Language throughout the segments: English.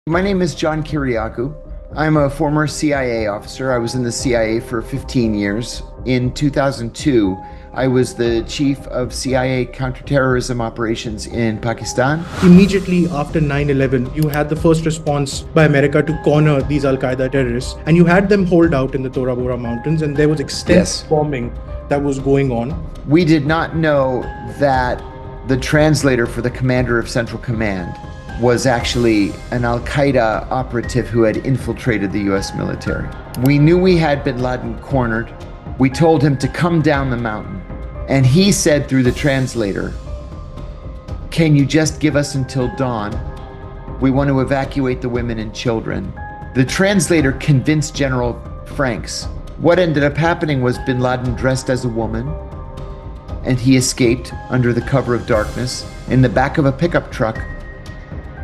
My name is John Kiriakou. I'm a former CIA officer. I was in the CIA for 15 years. In 2002, I was the chief of CIA counterterrorism operations in Pakistan. Immediately after 9/11, you had the first response by America to corner these Al Qaeda terrorists, and you had them hold out in the Tora Bora Mountains, and there was extensive bombing that was going on. We did not know that the translator for the commander of Central Command was actually an Al Qaeda operative who had infiltrated the US military. We knew we had bin Laden cornered. We told him to come down the mountain. And he said through the translator, "Can you just give us until dawn? We want to evacuate the women and children." The translator convinced General Franks. What ended up happening was bin Laden dressed as a woman, and he escaped under the cover of darkness in the back of a pickup truck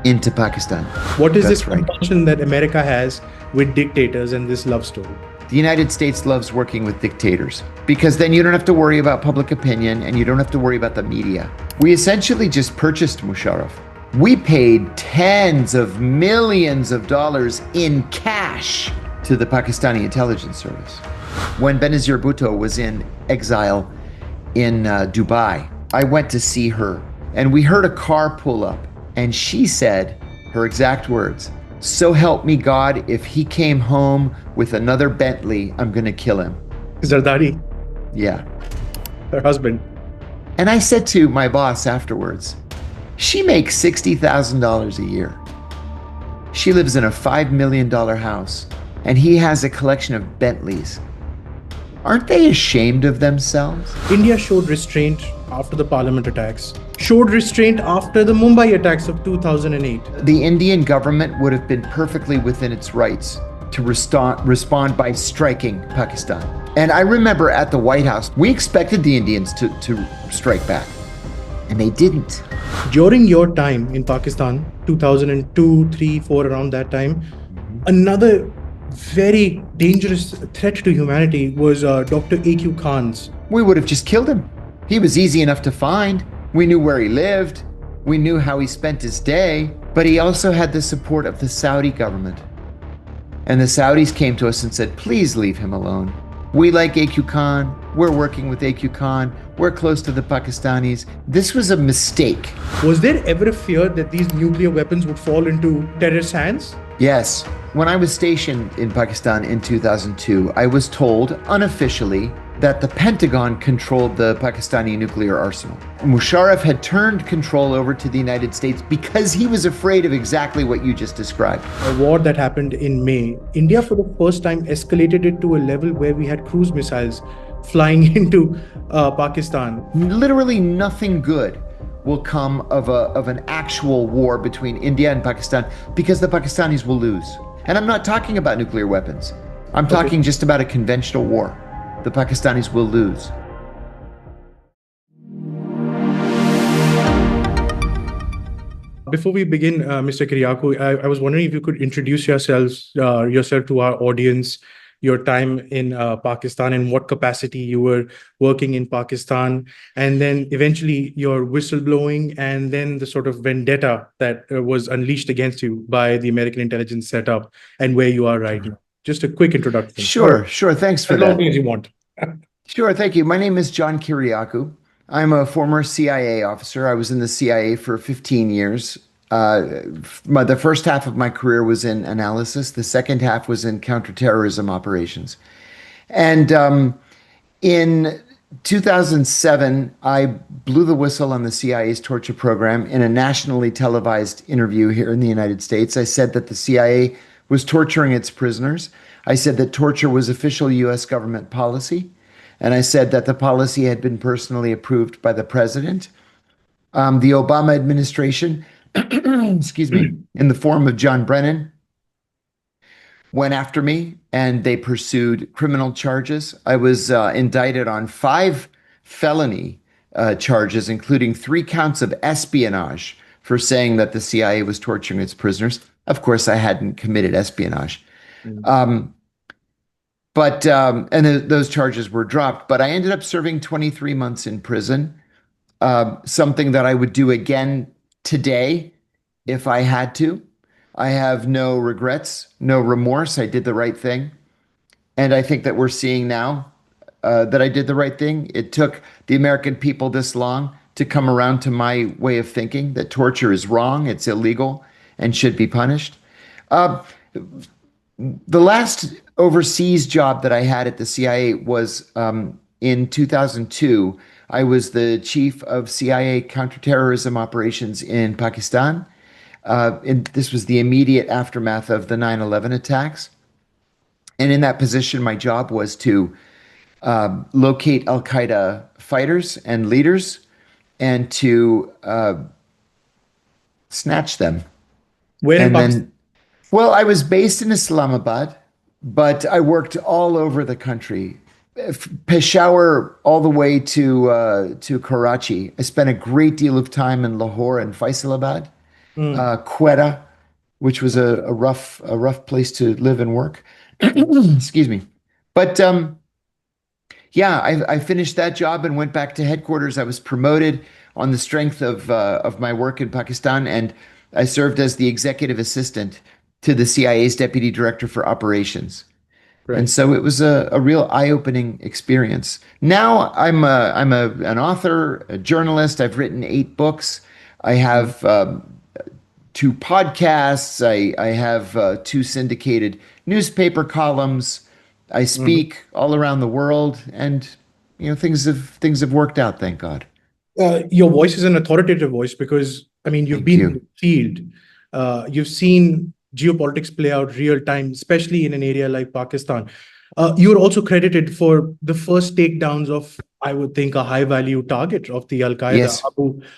into Pakistan. What is this compulsion that America has with dictators and this love story? The United States loves working with dictators because then you don't have to worry about public opinion and you don't have to worry about the media. We essentially just purchased Musharraf. We paid tens of millions of dollars in cash to the Pakistani intelligence service. When Benazir Bhutto was in exile in Dubai, I went to see her and we heard a car pull up. And she said, her exact words, "So help me God, if he came home with another Bentley, I'm gonna kill him." Zardari, Yeah. her husband. And I said to my boss afterwards, she makes $60,000 a year. She lives in a $5 million house, and he has a collection of Bentleys. Aren't they ashamed of themselves? India showed restraint after the parliament attacks, showed restraint after the Mumbai attacks of 2008. The Indian government would have been perfectly within its rights to respond by striking Pakistan. And I remember at the White House, we expected the Indians to strike back, and they didn't. During your time in Pakistan, 2002, 3, 4, around that time, another very dangerous threat to humanity was Dr. A.Q. Khan's. We would have just killed him. He was easy enough to find. We knew where he lived. We knew how he spent his day. But he also had the support of the Saudi government. And the Saudis came to us and said, "Please leave him alone. We like A.Q. Khan. We're working with A.Q. Khan. We're close to the Pakistanis." This was a mistake. Was there ever a fear that these nuclear weapons would fall into terrorist hands? Yes. When I was stationed in Pakistan in 2002, I was told unofficially that the Pentagon controlled the Pakistani nuclear arsenal. Musharraf had turned control over to the United States because he was afraid of exactly what you just described. A war that happened in May, India for the first time escalated it to a level where we had cruise missiles flying into Pakistan. Literally nothing good will come of an actual war between India and Pakistan because the Pakistanis will lose. And I'm not talking about nuclear weapons. I'm talking just about a conventional war. The Pakistanis will lose. Before we begin, Mr. Kiriakou, I was wondering if you could introduce yourself to our audience, your time in Pakistan, and what capacity you were working in Pakistan, and then eventually your whistleblowing, and then the sort of vendetta that was unleashed against you by the American intelligence setup, and where you are right now. Just a quick introduction. Sure. Thanks for that. As long as you want. Sure, thank you. My name is John Kiriakou. I'm a former CIA officer. I was in the CIA for 15 years. The first half of my career was in analysis. The second half was in counterterrorism operations. And in 2007, I blew the whistle on the CIA's torture program in a nationally televised interview here in the United States. I said that the CIA was torturing its prisoners. I said that torture was official U.S. government policy. And I said that the policy had been personally approved by the president. The Obama administration, excuse me, in the form of John Brennan, went after me and they pursued criminal charges. I was indicted on 5 felony charges, including 3 counts of espionage for saying that the CIA was torturing its prisoners. Of course, I hadn't committed espionage. Those charges were dropped, but I ended up serving 23 months in prison, something that I would do again today if I had to. I have no regrets, no remorse. I did the right thing. And I think that we're seeing now that I did the right thing. It took the American people this long to come around to my way of thinking that torture is wrong, it's illegal, and should be punished. Uh, the last overseas job that I had at the CIA was in 2002. I was the chief of CIA counterterrorism operations in Pakistan. This was the immediate aftermath of the 9/11 attacks. And in that position, my job was to locate Al Qaeda fighters and leaders and to snatch them. Where in And Pakistan? then, well, I was based in Islamabad, but I worked all over the country. Peshawar all the way to Karachi. I spent a great deal of time in Lahore and Faisalabad, Hmm. Quetta, which was a rough place to live and work. Excuse me. But yeah, I finished that job and went back to headquarters. I was promoted on the strength of my work in Pakistan, and I served as the executive assistant to the CIA's deputy director for operations. And Right. so it was a real eye-opening experience. Now I'm an author, a journalist. I've written 8 books. I Hmm. have 2 podcasts. I have 2 syndicated newspaper columns. I Mhm. speak all around the world, and things have worked out, thank God. Your voice is an authoritative voice because, I mean, you've Thank been in you. the field. You've seen geopolitics play out real time, especially in an area like Pakistan. You're also credited for the first takedowns of, I would think, a high value target of the Al Qaeda, Yes,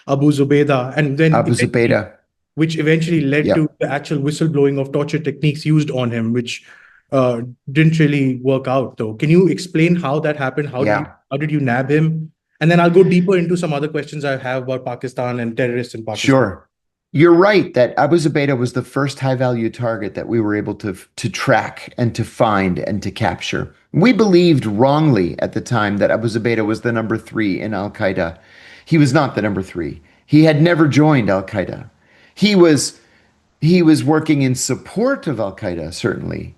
Abu Zubaydah, and then Abu eventually, Zubaydah. which eventually led to Yep. the actual whistleblowing of torture techniques used on him, which uh, didn't really work out. Though, can you explain how that happened? Yeah. How did you nab him? And then I'll go deeper into some other questions I have about Pakistan and terrorists in Pakistan. Sure. You're right that Abu Zubaydah was the first high value target that we were able to track and to find and to capture. We believed wrongly at the time that Abu Zubaydah was the number 3 in Al Qaeda. He was not the number 3. He had never joined Al Qaeda. He was he was working in support of Al Qaeda, certainly.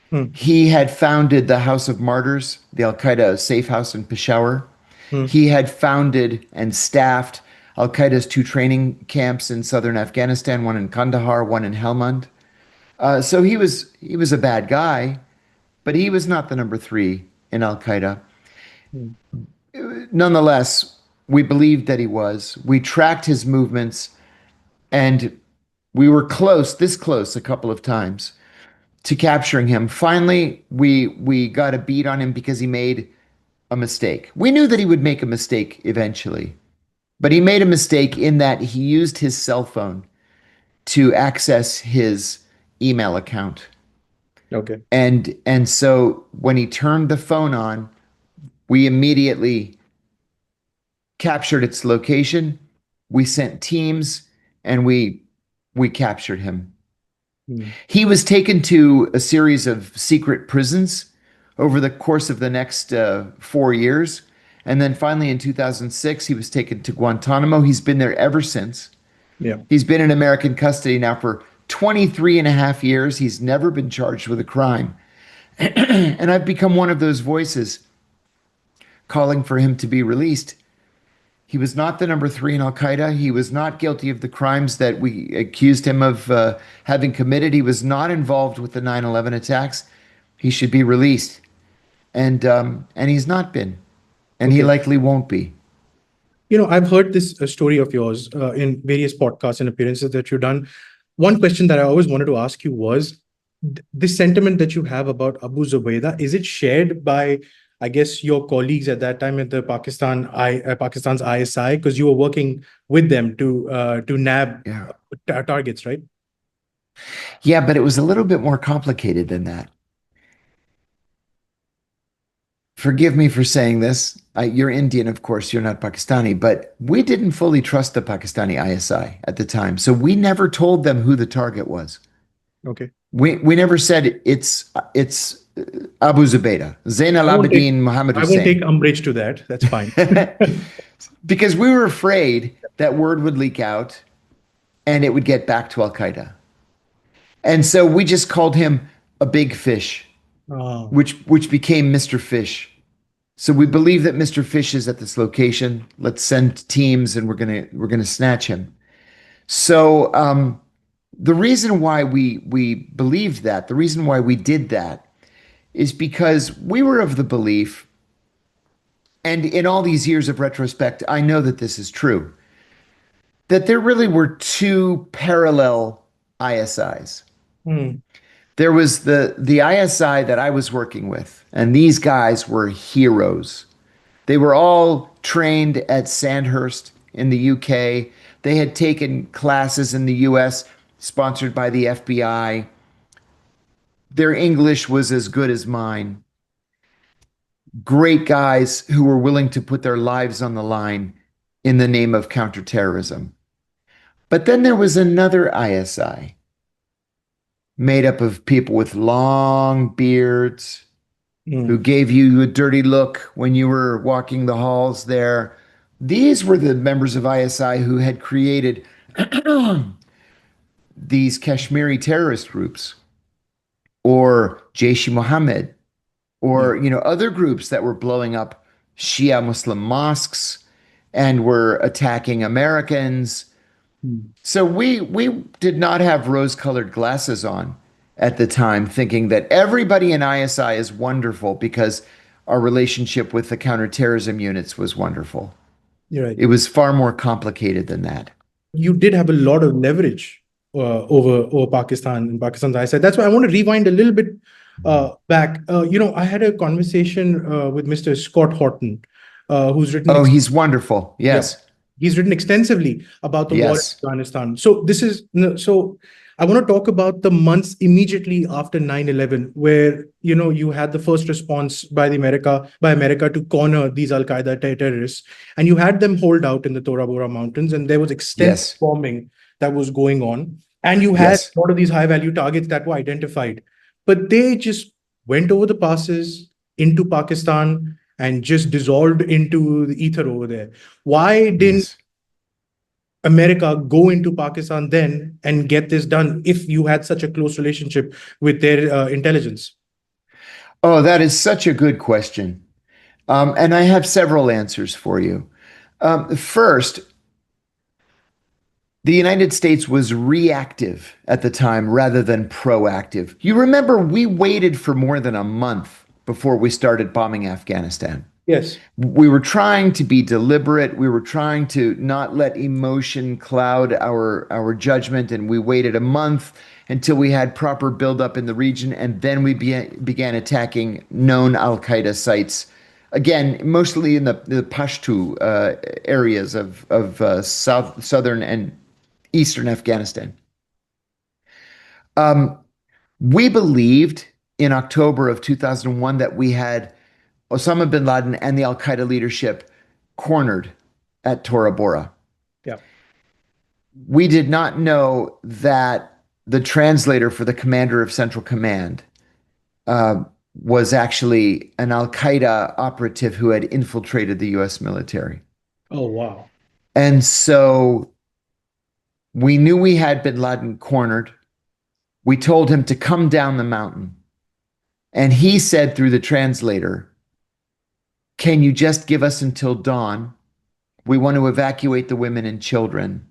Hmm, He had founded the House of Martyrs, the Al Qaeda safe house in Peshawar. hmm, He had founded and staffed Al Qaeda's 2 training camps in southern Afghanistan, one in Kandahar, one in Helmand. So he was a bad guy, but he was not the number 3 in Al Qaeda. hmm, Nonetheless, we believed that he was. We tracked his movements, and we were this close, a couple of times to capturing him. Finally, we got a beat on him because he made a mistake. We knew that he would make a mistake eventually, but he made a mistake in that he used his cell phone to access his email account. okay. And so when he turned the phone on, we immediately captured its location. We sent teams and we captured him. Hmm, He was taken to a series of secret prisons over the course of the next 4 years. And then finally in 2006, he was taken to Guantanamo. He's been there ever since. yeah. He's been in American custody now for 23 and a half years. He's never been charged with a crime. And I've become one of those voices calling for him to be released. He was not the number 3 in Al Qaeda. He was not guilty of the crimes that we accused him of having committed. He was not involved with the 9/11 attacks. He should be released, and he's not been, and he Okay. likely won't be. I've heard this story of yours in various podcasts and appearances that you've done. One question that I always wanted to ask you was this sentiment that you have about Abu Zubaydah, is it shared by, I guess, your colleagues at that time at the Pakistan's ISI? Because you were working with them to nab Yeah, targets, right? yeah, but it was a little bit more complicated than that. Forgive me for saying this. You're Indian, of course, you're not Pakistani, but we didn't fully trust the Pakistani ISI at the time. So we never told them who the target was. Okay. We never said it's Abu Zubaydah, Zain al I won't take Abidin Muhammad I won't take Hussein. umbrage to that. That's fine. Because we were afraid that word would leak out and it would get back to Al Qaeda. And so we just called him a big fish, Oh, which became Mr. Fish. So we believe that Mr. Fish is at this location. Let's send teams and we're gonna snatch him. So the reason why we believed that, the reason why we did that is because we were of the belief, and in all these years of retrospect, I know that this is true, that there really were two parallel ISIs. hmm, There was the ISI that I was working with, and these guys were heroes. They were all trained at Sandhurst in the UK. They had taken classes in the US sponsored by the FBI. Their English was as good as mine. Great guys who were willing to put their lives on the line in the name of counterterrorism. But then there was another ISI made up of people with long beards who hmm, gave you a dirty look when you were walking the halls there. These were the members of ISI who had created these Kashmiri terrorist groups or Jaish-e-Mohammed yeah, or other groups that were blowing up Shia Muslim mosques and were attacking Americans. hmm. So we did not have rose-colored glasses on at the time, thinking that everybody in ISI is wonderful because our relationship with the counterterrorism units was wonderful. You're right. It was far more complicated than that. You did have a lot of leverage over Pakistan and Pakistan's eyesight. That's why I want to rewind a little bit back. I had a conversation with Mr. Scott Horton, who's written Oh, he's wonderful. yeah, Yes. he's written extensively about the war in Yes. Afghanistan. So this is so I want to talk about the months immediately after 9/11, where you had the first response by America to corner these Al Qaeda terrorists, and you had them hold out in the Tora Bora Mountains, and there was extensive Yes. bombing that was going on, and you had Yes. a lot of these high value targets that were identified, but they just went over the passes into Pakistan and just dissolved into the ether over there. Why didn't Yes. America go into Pakistan then and get this done if you had such a close relationship with their intelligence? Oh, that is such a good question. And I have several answers for you. First, the United States was reactive at the time rather than proactive. You remember we waited for more than a month before we started bombing Afghanistan. Yes. We were trying to be deliberate. We were trying to not let emotion cloud our judgment, and we waited a month until we had proper buildup in the region, and then we began attacking known Al Qaeda sites. Again, mostly in the Pashto areas of southern and eastern Afghanistan. We believed in October of 2001 that we had Osama bin Laden and the Al Qaeda leadership cornered at Tora Bora. Yeah. We did not know that the translator for the commander of Central Command uh, was actually an Al Qaeda operative who had infiltrated the US military. Oh, wow. And so we knew we had bin Laden cornered. We told him to come down the mountain. And he said through the translator, "Can you just give us until dawn? We want to evacuate the women and children,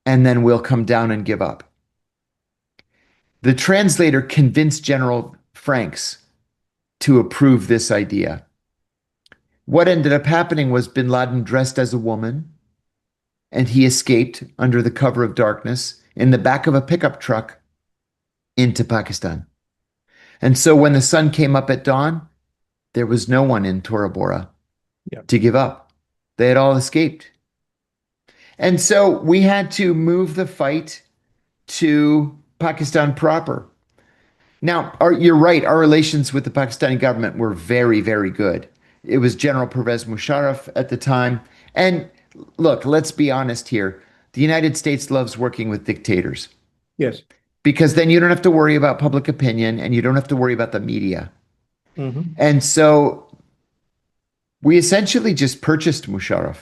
and then we'll come down and give up." The translator convinced General Franks to approve this idea. What ended up happening was bin Laden dressed as a woman, and he escaped under the cover of darkness in the back of a pickup truck into Pakistan. And so when the sun came up at dawn, there was no one in Tora Bora Yeah. to give up. They had all escaped. And so we had to move the fight to Pakistan proper. Now, you're right, our relations with the Pakistani government were very, very good. It was General Pervez Musharraf at the time. And look, let's be honest here. The United States loves working with dictators Yes. because then you don't have to worry about public opinion and you don't have to worry about the media. Hmm. And so we essentially just purchased Musharraf.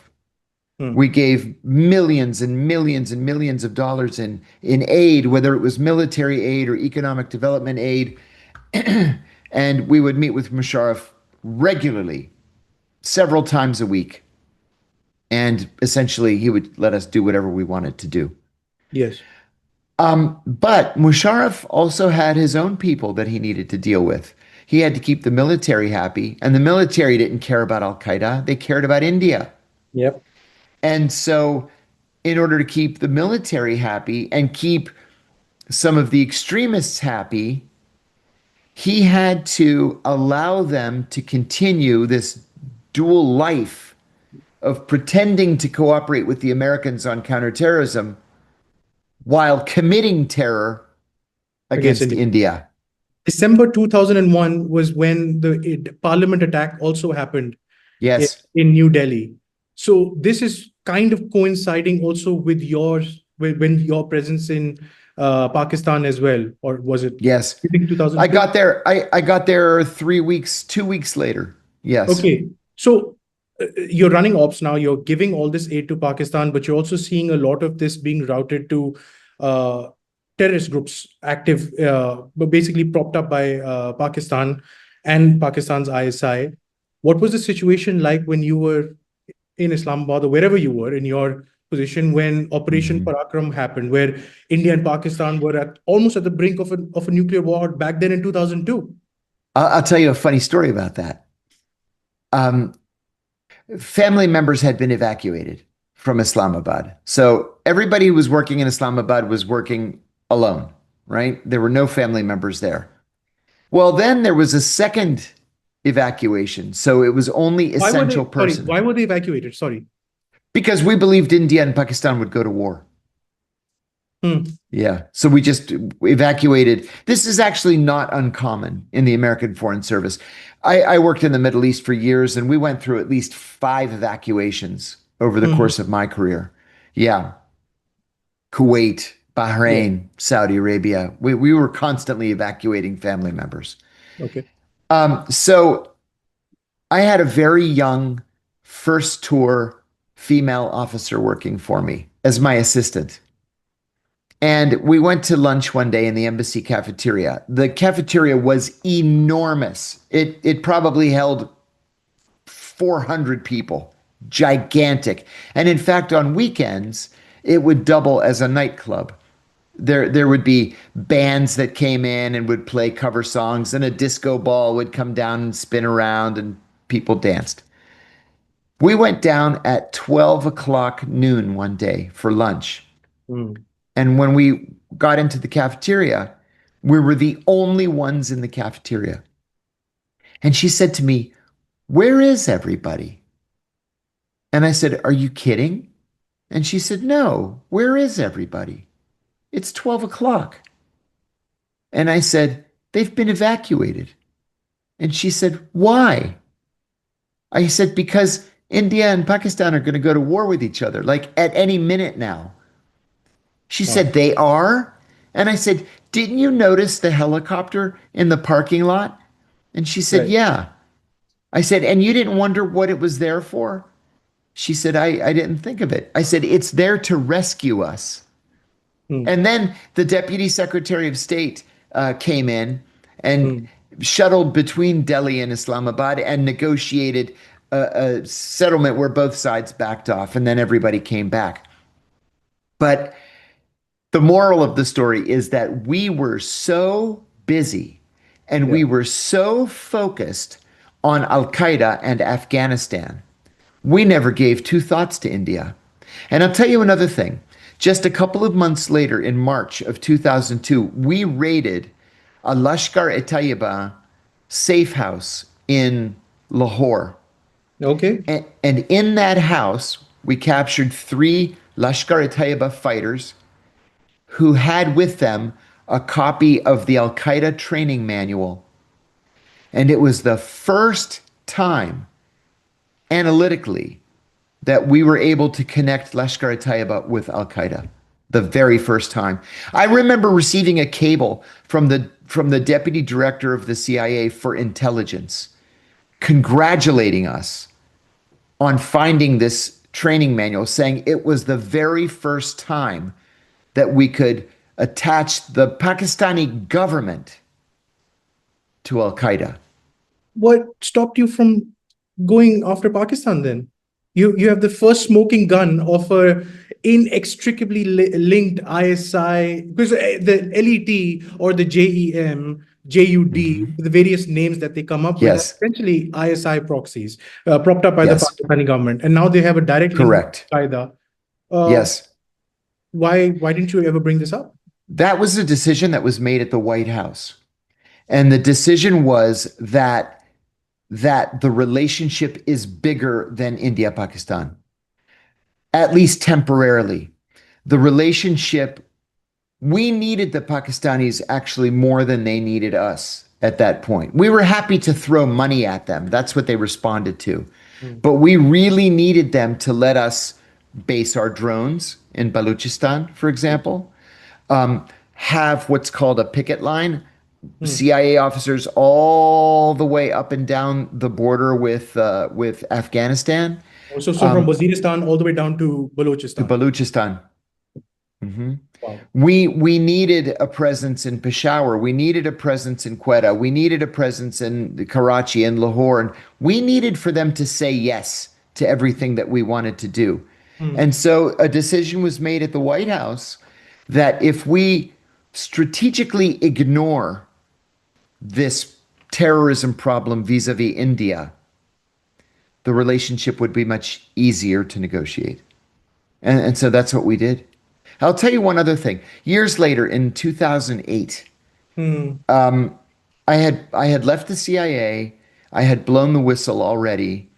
Hmm. We gave millions and millions and millions of dollars in aid, whether it was military aid or economic development aid. And we would meet with Musharraf regularly, several times a week. And essentially, he would let us do whatever we wanted to do. Yes. But Musharraf also had his own people that he needed to deal with. He had to keep the military happy, and the military didn't care about Al Qaeda, they cared about India. Yep. And so, in order to keep the military happy and keep some of the extremists happy, he had to allow them to continue this dual life of pretending to cooperate with the Americans on counterterrorism while committing terror Against against India. India. December 2001 was when the parliament attack also happened Yes, in New Delhi. So this is kind of coinciding also with when your presence in Pakistan as well, or was it yes. in I 2002? got there. I got there 3 weeks, 2 weeks later. Yes. Okay, so you're running ops now. You're giving all this aid to Pakistan, but you're also seeing a lot of this being routed to uh, terrorist groups active, but basically propped up by Pakistan and Pakistan's ISI. What was the situation like when you were in Islamabad or wherever you were in your position when Operation Mhm. Parakram happened, where India and Pakistan were at almost at the brink of a nuclear war back then in 2002? I'll tell you a funny story about that. Um, Family members had been evacuated from Islamabad. So everybody who was working in Islamabad was working alone, right? There were no family members there. Well, then there was a second evacuation. So it was only Why were essential they, sorry, personnel why were they evacuated? Sorry. because we believed India and Pakistan would go to war. Hmm. Yeah. So we just evacuated. This is actually not uncommon in the American Foreign Service. I worked in the Middle East for years and we went through at least 5 evacuations over the Hmm. course of my career. Yeah. Kuwait, Yeah. Bahrain, Saudi Arabia. We were constantly evacuating family members. Okay. So I had a very young first tour female officer working for me as my assistant. And we went to lunch one day in the embassy cafeteria. The cafeteria was enormous. It probably held 400 people, gigantic. And in fact, on weekends, it would double as a nightclub. There would be bands that came in and would play cover songs, and a disco ball would come down and spin around, and people danced. We went down at 12 o'clock noon one day for lunch. Hmm. And when we got into the cafeteria, we were the only ones in the cafeteria. And she said to me, "Where is everybody?" And I said, "Are you kidding?" And she said, "No, where is everybody? It's 12 o'clock." And I said, "They've been evacuated." And she said, "Why?" I said, "Because India and Pakistan are going to go to war with each other, like at any minute now." She Wow. said, "They are?" And I said, "Didn't you notice the helicopter in the parking lot?" And she said, Right. "Yeah." I said, "And you didn't wonder what it was there for?" She said, I didn't think of it. I said, "It's there to rescue us." Hmm. And then the Deputy Secretary of State came in and Hmm. shuttled between Delhi and Islamabad and negotiated a settlement where both sides backed off, and then everybody came back. But the moral of the story is that we were so busy and Yeah. we were so focused on Al Qaeda and Afghanistan, we never gave two thoughts to India. And I'll tell you another thing. Just a couple of months later, in March of 2002, we raided a Lashkar-e-Taiba safe house in Lahore. Okay. And in that house, we captured 3 Lashkar-e-Taiba fighters who had with them a copy of the Al Qaeda training manual. And it was the first time analytically that we were able to connect Lashkar e Taiba with Al Qaeda. The very first time. I remember receiving a cable from the deputy director of the CIA for intelligence, congratulating us on finding this training manual saying it was the very first time that we could attach the Pakistani government to Al Qaeda. What stopped you from going after Pakistan then? You have the first smoking gun of a inextricably linked ISI, because the LET or the JEM, JUD, the various names that they come up with are Yes, essentially ISI proxies propped up by the yes, Pakistani government, and now they have a direct link correct. to Al-Qaeda. Uh, Yes. why didn't you ever bring this up? That was a decision that was made at the White House. And the decision was that the relationship is bigger than India-Pakistan, at least temporarily. The relationship, we needed the Pakistanis actually more than they needed us at that point. We were happy to throw money at them. That's what they responded to. But we really needed them to let us base our drones in Balochistan, for example, have what's called a picket line. CIA officers all the way up and down the border with Afghanistan So from Waziristan all the way down to to Balochistan. Balochistan. Wow. We needed a presence in Peshawar. We needed a presence in Quetta. We needed a presence in Karachi and Lahore. And we needed for them to say yes to everything that we wanted to do. And so a decision was made at the White House that if we strategically ignore this terrorism problem vis-a-vis India, the relationship would be much easier to negotiate. And so that's what we did. I'll tell you one other thing. Years later, in 2008, I had left the CIA. I had blown the whistle already,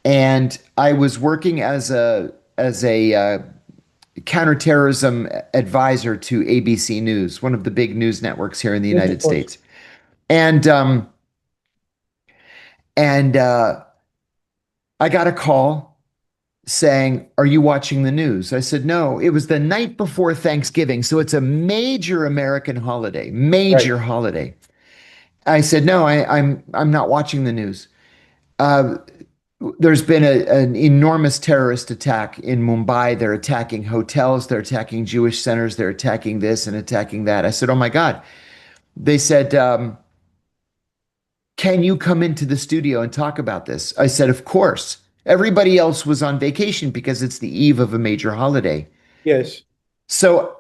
and I was working as a counterterrorism advisor to ABC News, one of the big news networks here in the United States. And I got a call saying, "Are you watching the news?" I said, "No." It was the night before Thanksgiving, so it's a major American holiday, major holiday. I said, "No, I'm not watching the news." There's been an enormous terrorist attack in Mumbai. They're attacking hotels, they're attacking Jewish centers, they're attacking this and attacking that. I said, "Oh my God." They said, "Can you come into the studio and talk about this?" I said, "Of course." Everybody else was on vacation because it's the eve of a major holiday. Yes. So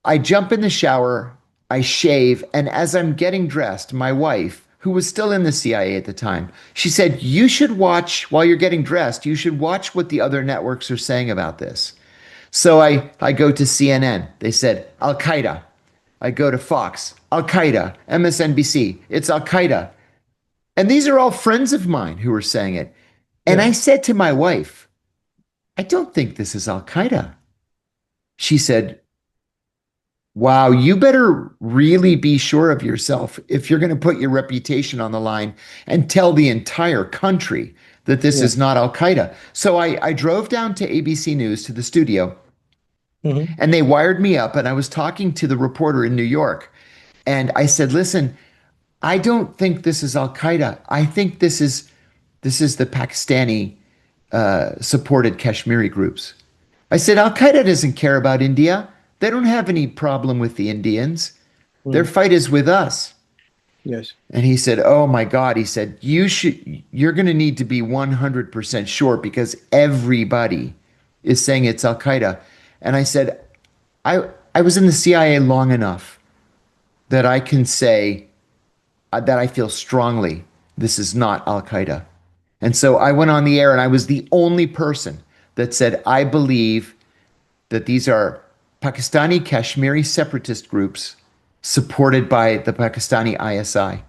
I jump in the shower, I shave, and as I'm getting dressed, my wife, who was still in the CIA at the time, she said, "You should watch, while you're getting dressed, you should watch what the other networks are saying about this." So I go to CNN. They said, "Al Qaeda." I go to Fox, Al Qaeda, MSNBC, it's Al Qaeda. And these are all friends of mine who were saying it. And I said to my wife, "I don't think this is Al Qaeda." She said, "Wow, you better really be sure of yourself if you're going to put your reputation on the line and tell the entire country that this is not Al Qaeda." So I drove down to ABC News to the studio, and they wired me up, and I was talking to the reporter in New York. And I said, "Listen, I don't think this is Al Qaeda. I think this is the Pakistani supported Kashmiri groups." I said, "Al Qaeda doesn't care about India. They don't have any problem with the Indians. Their fight is with us." Yes. And he said, "Oh my God," he said, "you're going to need to be 100% sure because everybody is saying it's Al Qaeda." And I said, I was in the CIA long enough that I can say that I feel strongly this is not Al Qaeda. And so I went on the air and I was the only person that said, "I believe that these are Pakistani Kashmiri separatist groups supported by the Pakistani ISI."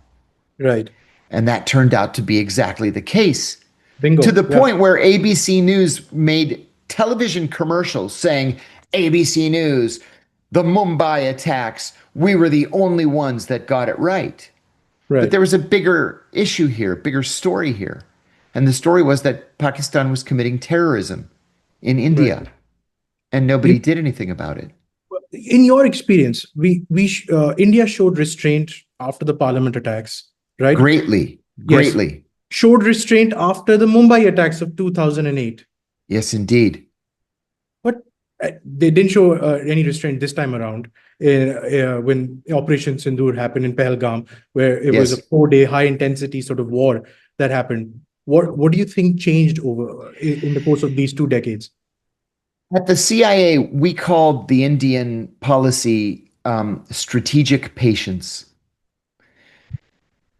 Right. And that turned out to be exactly the case. Bingo. To the point where ABC News made television commercials saying, "ABC News, the Mumbai attacks, we were the only ones that got it right." But there was a bigger issue here, bigger story here. And the story was that Pakistan was committing terrorism in India, and nobody did anything about it. In your experience, India showed restraint after the parliament attacks, right? Greatly. Showed restraint after the Mumbai attacks of 2008. Yes, indeed. But they didn't show any restraint this time around when Operation Sindoor happened in Pahalgam, where it was a Yes. 4 day high intensity sort of war that happened. What do you think changed over in the course of these 2 decades? At the CIA, we called the Indian policy strategic patience.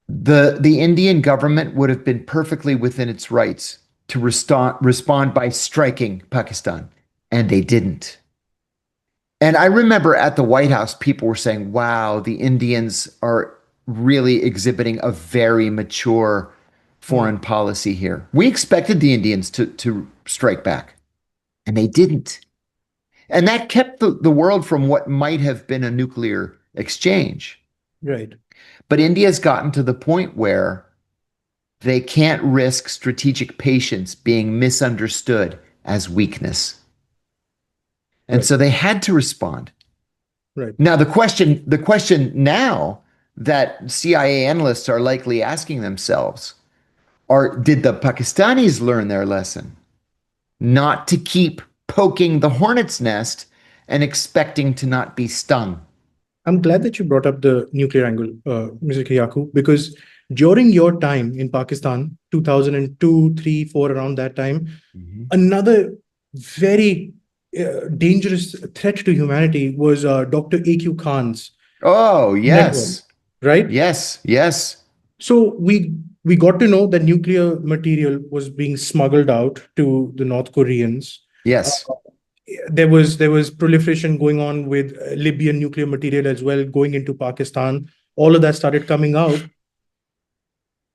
The Indian government would have been perfectly within its rights to respond by striking Pakistan, and they didn't. And I remember at the White House, people were saying, wow, the Indians are really exhibiting a very mature Hmm, foreign policy here. We expected the Indians to strike back, and they didn't. And that kept the world from what might have been a nuclear exchange. right. But India's gotten to the point where they can't risk strategic patience being misunderstood as weakness. And Right. so they had to respond. Right. Now the question now that CIA analysts are likely asking themselves are, did the Pakistanis learn their lesson? Not to keep poking the hornet's nest and expecting to not be stung. I'm glad that you brought up the nuclear angle, Mr. Kiriakou, because during your time in Pakistan, 2002, 3, 4, around that time, Mhm. another very dangerous threat to humanity was Dr. A.Q. Khan's Oh, network, yes. right? Yes. Yes. So we got to know that nuclear material was being smuggled out to the North Koreans. Uh, Yes. there was proliferation going on with Libyan nuclear material as well going into Pakistan. All of that started coming out.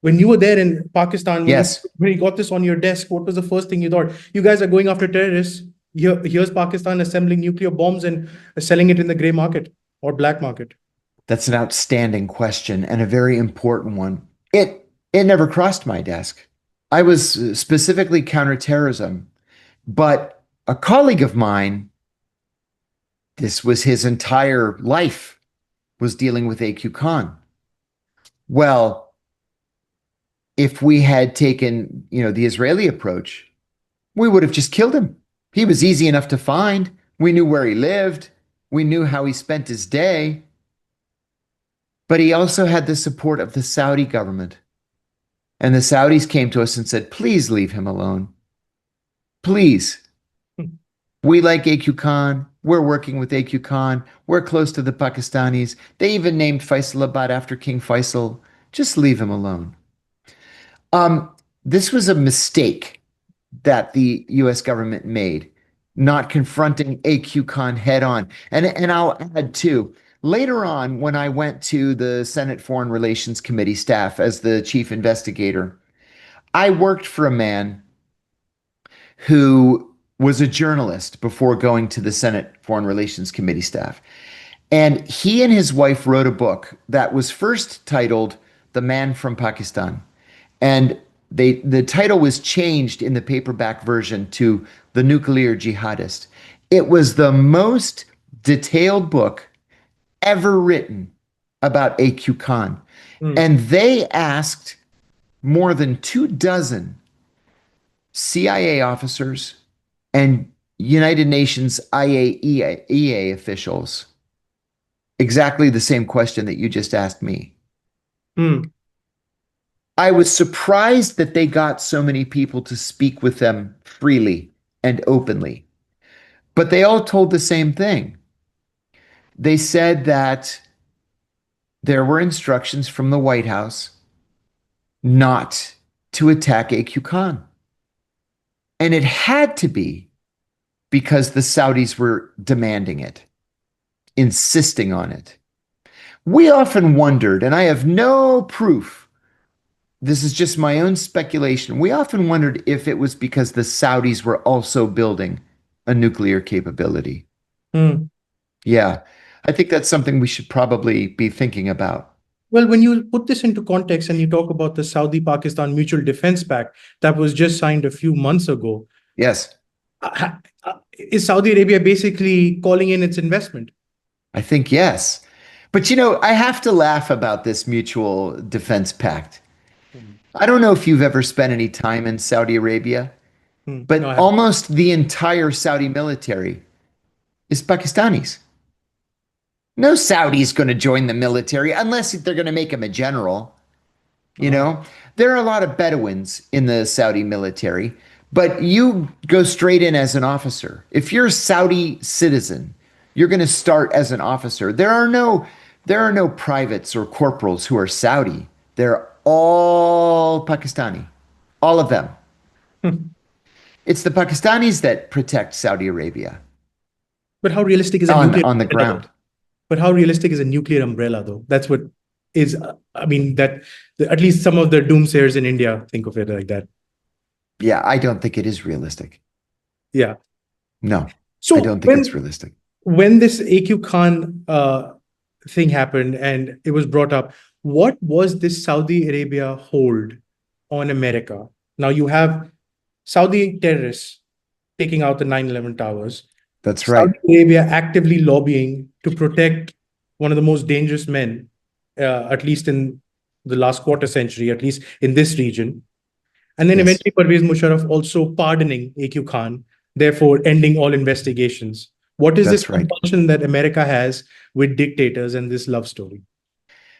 When you were there in Pakistan, Yes. when you got this on your desk, what was the first thing you thought? You guys are going after terrorists. Here's Pakistan assembling nuclear bombs and selling it in the gray market or black market. That's an outstanding question and a very important one. It never crossed my desk. I was specifically counterterrorism, but a colleague of mine, this was his entire life, was dealing with AQ Khan. Well, if we had taken, the Israeli approach, we would have just killed him. He was easy enough to find. We knew where he lived. We knew how he spent his day. But he also had the support of the Saudi government. And the Saudis came to us and said, please leave him alone. Please. We like AQ Khan. We're working with AQ Khan. We're close to the Pakistanis. They even named Faisalabad after King Faisal. Just leave him alone. Um, this was a mistake that the US government made, not confronting AQ Khan head on. And I'll add too, later on, when I went to the Senate Foreign Relations Committee staff as the chief investigator, I worked for a man who was a journalist before going to the Senate Foreign Relations Committee staff. And he and his wife wrote a book that was first titled The Man from Pakistan. And the title was changed in the paperback version to The Nuclear Jihadist. It was the most detailed book ever written about A.Q. Khan. Hmm, And they asked more than 2 dozen CIA officers and United Nations IAEA officials exactly the same question that you just asked me. hmm, I was surprised that they got so many people to speak with them freely and openly. But they all told the same thing. They said that there were instructions from the White House not to attack AQ Khan. And it had to be because the Saudis were demanding it, insisting on it. We often wondered, and I have no proof, this is just my own speculation. We often wondered if it was because the Saudis were also building a nuclear capability. hmm. Yeah, I think that's something we should probably be thinking about. Well, when you put this into context and you talk about the Saudi Pakistan Mutual Defense Pact that was just signed a few months ago, Yes, is Saudi Arabia basically calling in its investment? I think yes. But I have to laugh about this mutual defense pact. Hmm, I don't know if you've ever spent any time in Saudi Arabia. No, But I haven't. almost the entire Saudi military is Pakistanis. No Saudi's going to join the military unless they're going to make him a general. You Oh, know, there are a lot of Bedouins in the Saudi military, but you go straight in as an officer. If you're a Saudi citizen, you're going to start as an officer. There are no privates or corporals who are Saudi. They're all Pakistani. All of them. It's the Pakistanis that protect Saudi Arabia but how realistic is a on nuclear on the umbrella, though? ground. But how realistic is a nuclear umbrella, though? That's what is, I mean, at least some of the doomsayers in India think of it like that. Yeah, I don't think it is realistic. Yeah. No, I So don't think it's realistic. when this AQ Khan thing happened and it was brought up, what was this Saudi Arabia hold on America? Now you have Saudi terrorists taking out the 9/11 towers, That's right. Saudi Arabia actively lobbying to protect one of the most dangerous men, at least in the last quarter century, at least in this region. And then Yes, eventually Pervez Musharraf also pardoning AQ Khan, therefore ending all investigations. What is this that's right. compulsion that America has with dictators and this love story?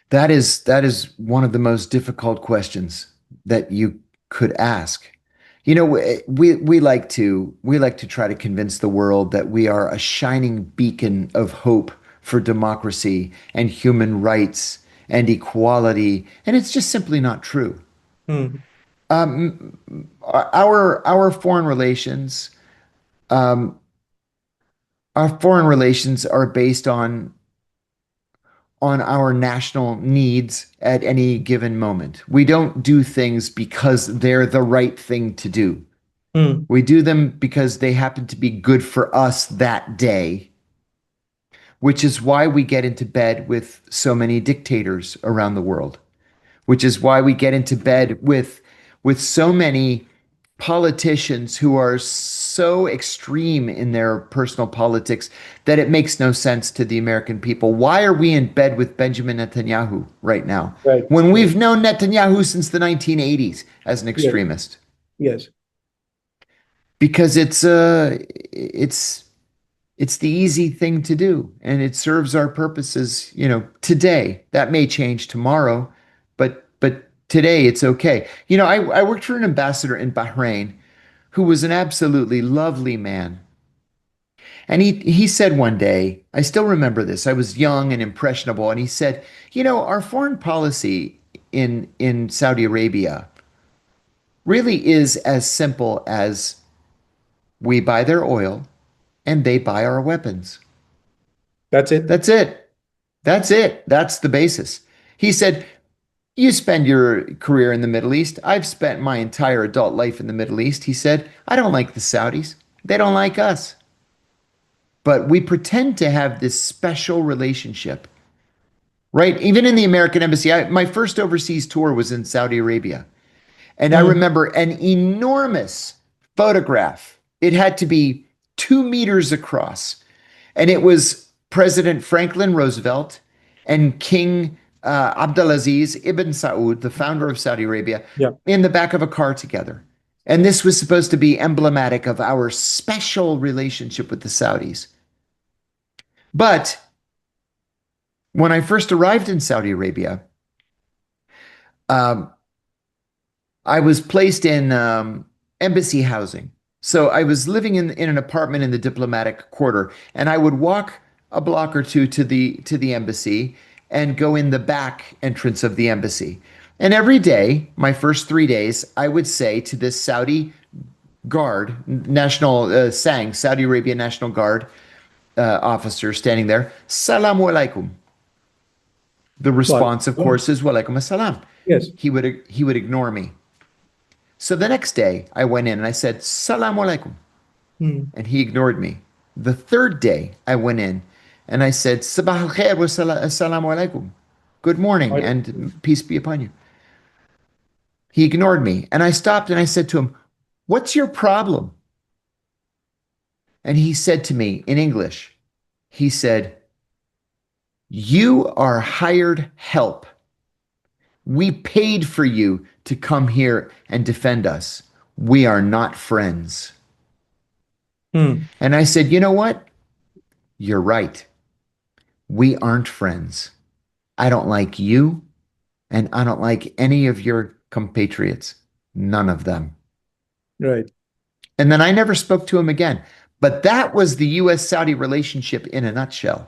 That is one of the most difficult questions that you could ask. You know, we like to try to convince the world that we are a shining beacon of hope for democracy and human rights and equality, and it's just simply not true. Hmm. Our foreign relations, our foreign relations are based on our national needs at any given moment. We don't do things because they're the right thing to do. Hmm. We do them because they happen to be good for us that day, which is why we get into bed with so many dictators around the world, which is why we get into bed with so many politicians who are so extreme in their personal politics that it makes no sense to the American people. Why are we in bed with Benjamin Netanyahu right now Right. when Right. we've known Netanyahu since the 1980s as an Yes. extremist? Yes. Because it's the easy thing to do and it serves our purposes, today. That may change tomorrow, but today it's okay. I worked for an ambassador in Bahrain who was an absolutely lovely man. And he said one day, I still remember this. I was young and impressionable, and he said, our foreign policy in Saudi Arabia really is as simple as we buy their oil and they buy our weapons. That's it. That's it. That's it. That's the basis. He said, you spend your career in the Middle East. I've spent my entire adult life in the Middle East. He said, I don't like the Saudis. They don't like us. But we pretend to have this special relationship, right? Even in the American embassy, my first overseas tour was in Saudi Arabia. And I Hmm. remember an enormous photograph. It had to be 2 meters across. And it was President Franklin Roosevelt and King Abdulaziz ibn Saud, the founder of Saudi Arabia, Yeah. in the back of a car together. And this was supposed to be emblematic of our special relationship with the Saudis. But when I first arrived in Saudi Arabia, um, I was placed in embassy housing. So I was living in an apartment in the diplomatic quarter, and I would walk a block or two to the embassy and go in the back entrance of the embassy. And every day, my first 3 days, I would say to this Saudi guard, national Saudi Arabia National Guard officer standing there, Salamu alaikum. The Well, response, of course, is Walaikum assalam. yes. He would ignore me. So the next day, I went in and I said, Salaam alaikum. Hmm. And he ignored me. The third day, I went in and I said, Sabah al khair wa assalamu alaikum. Good morning Right. and peace be upon you. He ignored me. And I stopped and I said to him, what's your problem? And he said to me in English, he said, you are hired help. We paid for you to come here and defend us. we are not friends. Hmm. And I said, you know what? You're right. We aren't friends. I don't like you, and I don't like any of your compatriots. None of them. Right. And then I never spoke to him again. But that was the US Saudi relationship in a nutshell.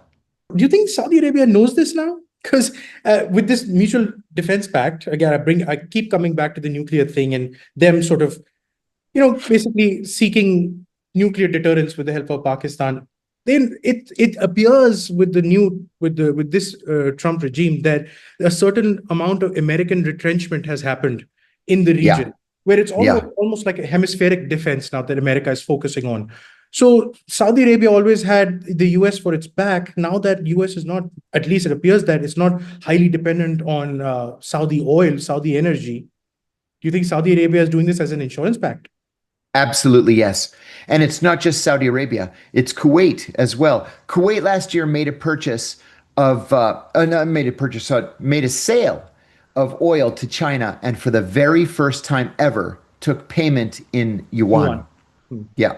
Do you think Saudi Arabia knows this now? Because with this mutual defense pact, again, I keep coming back to the nuclear thing and them sort of, basically seeking nuclear deterrence with the help of Pakistan. Then it appears with the new with this Trump regime that a certain amount of American retrenchment has happened in the Yeah, region, where it's yeah, almost like a hemispheric defense now that America is focusing on. So Saudi Arabia always had the US for its back. Now that US is not, at least it appears that it's not highly dependent on Saudi oil, Saudi energy. Do you think Saudi Arabia is doing this as an insurance pact? absolutely yes. And it's not just Saudi Arabia, it's Kuwait as well. Kuwait last year made a purchase of, not made a purchase, made a sale of oil to China, and for the very first time ever, took payment in yuan. Yuan. Hmm. Yeah.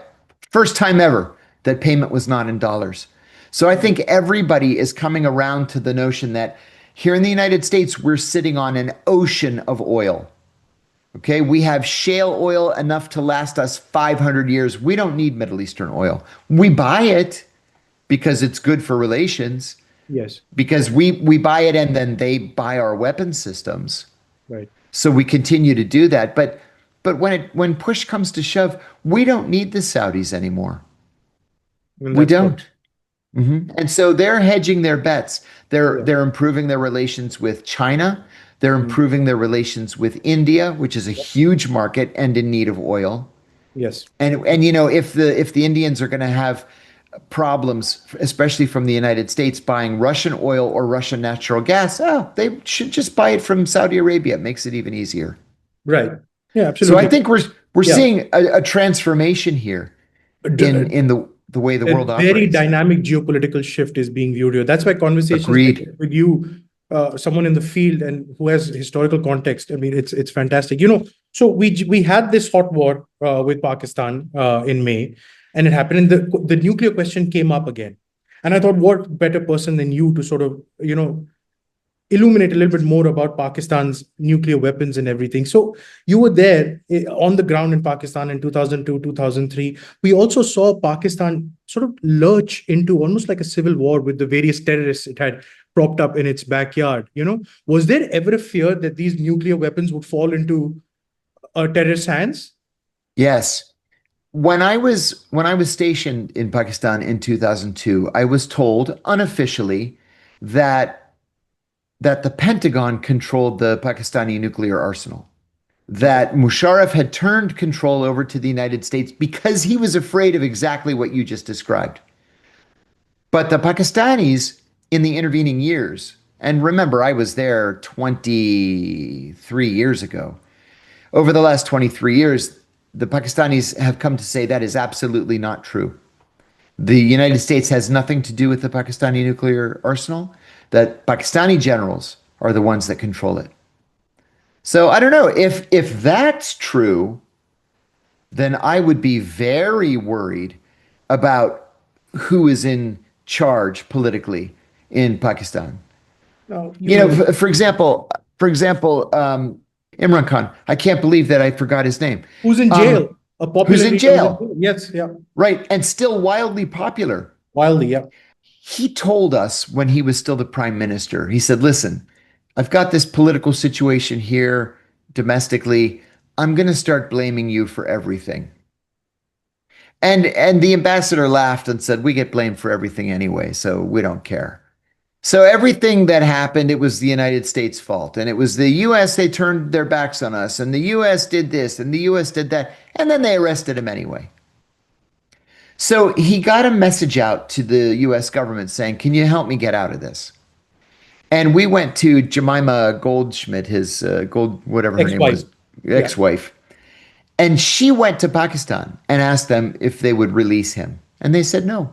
First time ever that payment was not in dollars. So I think everybody is coming around to the notion that here in the United States, we're sitting on an ocean of oil. Okay. We have shale oil enough to last us 500 years. We don't need Middle Eastern oil. We buy it because it's good for relations, Yes. because we buy it and then they buy our weapon systems. Right. So we continue to do that. But when push comes to shove, we don't need the Saudis anymore. And We that's what. don't. And so they're hedging their bets. They're Yeah. they're improving their relations with China. They're Mm. improving their relations with India, which is a huge market and in need of oil. Yes. And if the Indians are going to have problems, especially from the United States, buying Russian oil or Russian natural gas, they should just buy it from Saudi Arabia. It makes it even easier. Right. Yeah, So I absolutely. think we're Yeah. seeing a transformation here in the way the A world very operates. dynamic geographical shift is being viewed here. That's why conversations like Agreed. with you, someone in the field and who has historical context, I mean, it's fantastic. So we had this hot war with Pakistan in May, and it happened, and the nuclear question came up again. And I thought, what better person than you to sort of, illuminate a little bit more about Pakistan's nuclear weapons and everything. So you were there on the ground in Pakistan in 2002, 2003. We also saw Pakistan sort of lurch into almost like a civil war with the various terrorists it had propped up in its backyard. Was there ever a fear that these nuclear weapons would fall into terrorist hands? Yes. When I was stationed in Pakistan in 2002, I was told unofficially that the Pentagon controlled the Pakistani nuclear arsenal. Okay. That Musharraf had turned control over to the United States because he was afraid of exactly what you just described. But the Pakistanis in the intervening years, and remember, I was there 23 years ago. Over the last 23 years, the Pakistanis have come to say that is absolutely not true. The United States has nothing to do with the Pakistani nuclear arsenal, that Pakistani generals are the ones that control it. So I don't know if that's true, then I would be very worried about who is in charge politically in Pakistan. Now, For example, Imran Khan. I can't believe that I forgot his name. who's in Um, jail? A who's popular in leader who's in jail, jail. Yes, yeah. right? And still wildly popular. Wildly, yeah. He told us when he was still the prime minister, he said, listen, I've got this political situation here domestically. I'm going to start blaming you for everything. And the ambassador laughed and said, we get blamed for everything anyway, so we don't care. So everything that happened, it was the United States' fault. And it was the US, they turned their backs on us. And the US did this and the US did that. And then they arrested him anyway. So he got a message out to the US government saying, can you help me get out of this? And we went to Jemima Goldschmidt, his whatever her name Ex-wife. was, Yeah. ex-wife. And she went to Pakistan and asked them if they would release him. And they said no.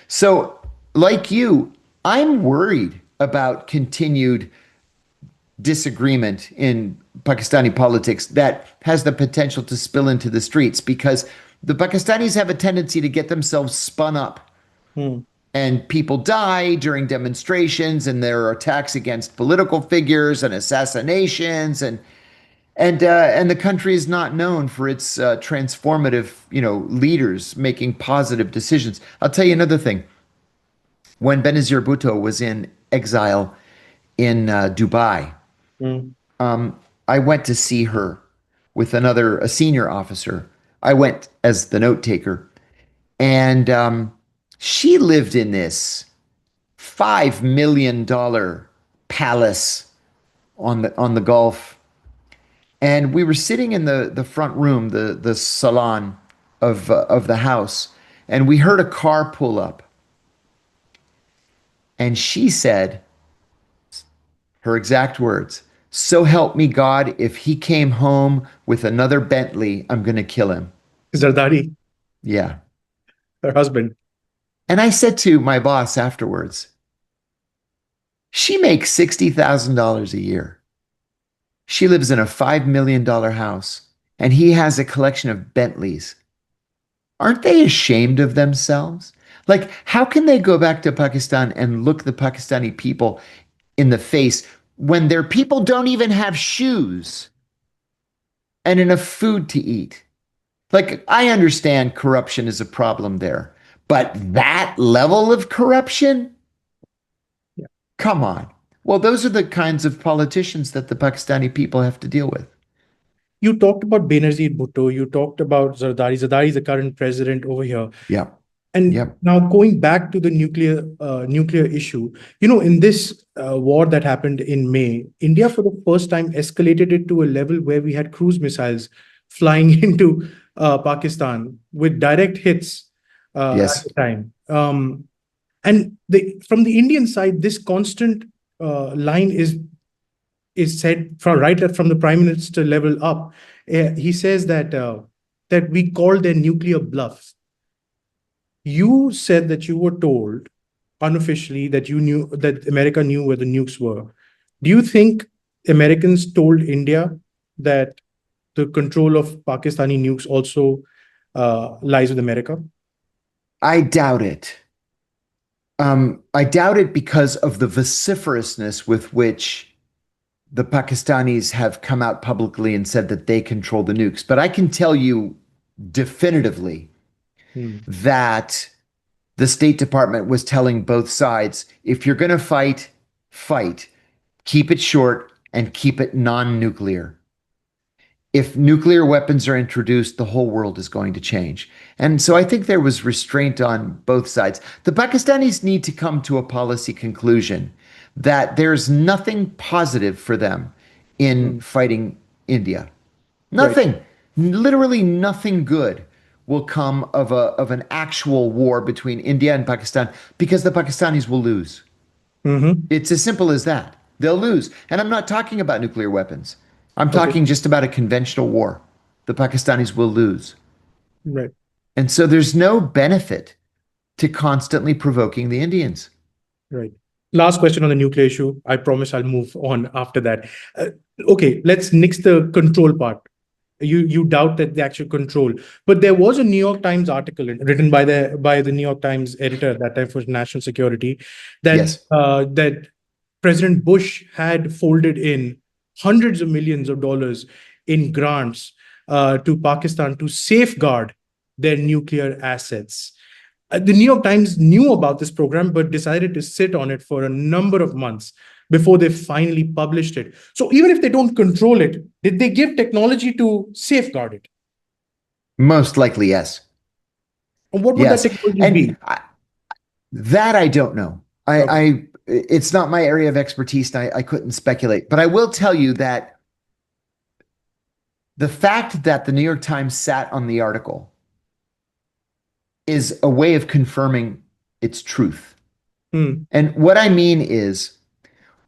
So, like you, I'm worried about continued disagreement in Pakistani politics that has the potential to spill into the streets because the Pakistanis have a tendency to get themselves spun up Hmm. and people die during demonstrations and there are attacks against political figures and assassinations and the country is not known for its transformative, leaders making positive decisions. I'll tell you another thing. When Benazir Bhutto was in exile in Dubai, Hmm. I went to see her with a senior officer. I went as the note taker, and she lived in this $5 million palace on the Gulf, and we were sitting in the front room, the salon of the house, and we heard a car pull up, and she said her exact words. So help me God, if he came home with another Bentley, I'm going to kill him. Zardari, Yeah. her husband. And I said to my boss afterwards, she makes $60,000 a year. She lives in a $5 million house and he has a collection of Bentleys. Aren't they ashamed of themselves? Like, how can they go back to Pakistan and look the Pakistani people in the face when their people don't even have shoes and enough food to eat? Like, I understand corruption is a problem there, but that level of corruption? Yeah. Come on. Well, those are the kinds of politicians that the Pakistani people have to deal with. You talked about Benazir Bhutto. You talked about Zardari. Zardari is the current president over here. Yeah. And Yep. now going back to the nuclear issue, in this war that happened in May, India for the first time escalated it to a level where we had cruise missiles flying into Pakistan with direct hits at Yes. the time. And from the Indian side, this constant line is said from the prime minister level up. He says that we call their nuclear bluffs. You said that you were told unofficially that you knew that America knew where the nukes were. Do you think Americans told India that the control of Pakistani nukes also lies with America? I doubt it. I doubt it because of the vociferousness with which the Pakistanis have come out publicly and said that they control the nukes. But I can tell you definitively Hmm. that the State Department was telling both sides, if you're going to fight, fight. Keep it short and keep it non-nuclear. If nuclear weapons are introduced, the whole world is going to change. And so I think there was restraint on both sides. The Pakistanis need to come to a policy conclusion that there's nothing positive for them in Hmm. fighting India. Right. Nothing, literally nothing good will come of an actual war between India and Pakistan because the Pakistanis will lose. Hmm. It's as simple as that. They'll lose. And I'm not talking about nuclear weapons. I'm Okay. talking just about a conventional war. The Pakistanis will lose. Right. And so there's no benefit to constantly provoking the Indians. Right. Last question on the nuclear issue. I promise I'll move on after that. Okay, let's nix the control part. You doubt that the actual control, but there was a New York Times article written by the New York Times editor at that time for national security that Yes. that President Bush had folded in hundreds of millions of dollars in grants to Pakistan to safeguard their nuclear assets. The New York Times knew about this program, but decided to sit on it for a number of months before they finally published it. So even if they don't control it, did they give technology to safeguard it? Most likely, yes. And what would that Yes. technology And be? that I don't know. Okay. It's not my area of expertise, and I couldn't speculate. But I will tell you that the fact that the New York Times sat on the article is a way of confirming its truth. Hmm. And what I mean is